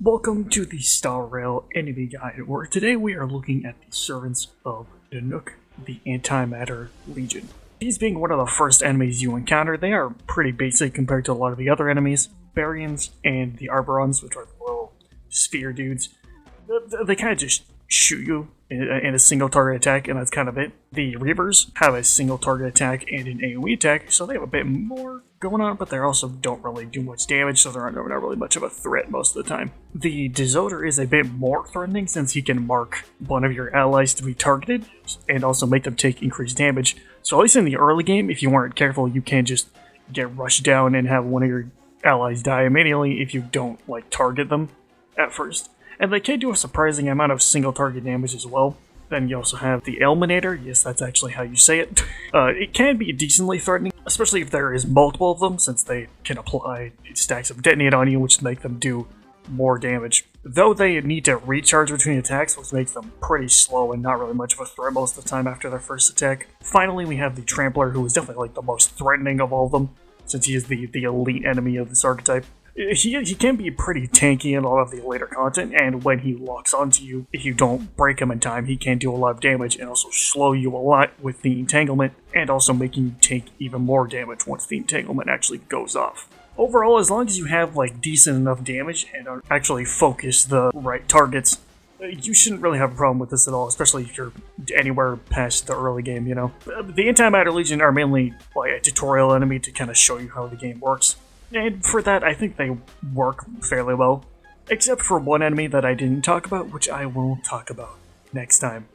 Welcome to the Star Rail Enemy Guide, where today we are looking at the servants of the Nook, the Antimatter Legion. These being one of the first enemies you encounter, they are pretty basic compared to a lot of the other enemies. Baryons and the Arborons, which are the little sphere dudes, they kind of just shoot you in a single target attack, and that's kind of it. The Reavers have a single target attack and an AoE attack, so they have a bit more going on, but they also don't really do much damage, so they're not really much of a threat most of the time. The Desoter is a bit more threatening since he can mark one of your allies to be targeted and also make them take increased damage. So at least in the early game, if you weren't careful, you can just get rushed down and have one of your allies die immediately if you don't target them at first. And they can do a surprising amount of single target damage as well. Then you also have the Eliminator. Yes, that's actually how you say it. It can be decently threatening, especially if there is multiple of them, since they can apply stacks of detonate on you, which make them do more damage. Though they need to recharge between attacks, which makes them pretty slow and not really much of a threat most of the time after their first attack. Finally, we have the Trampler, who is definitely the most threatening of all of them, since he is the elite enemy of this archetype. He can be pretty tanky in a lot of the later content, and when he locks onto you, if you don't break him in time, he can do a lot of damage and also slow you a lot with the entanglement, and also making you take even more damage once the entanglement actually goes off. Overall, as long as you have decent enough damage and are actually focus the right targets, you shouldn't really have a problem with this at all, especially if you're anywhere past the early game, you know. The Antimatter Legion are mainly a tutorial enemy to kind of show you how the game works. And for that, I think they work fairly well, except for one enemy that I didn't talk about, which I will talk about next time.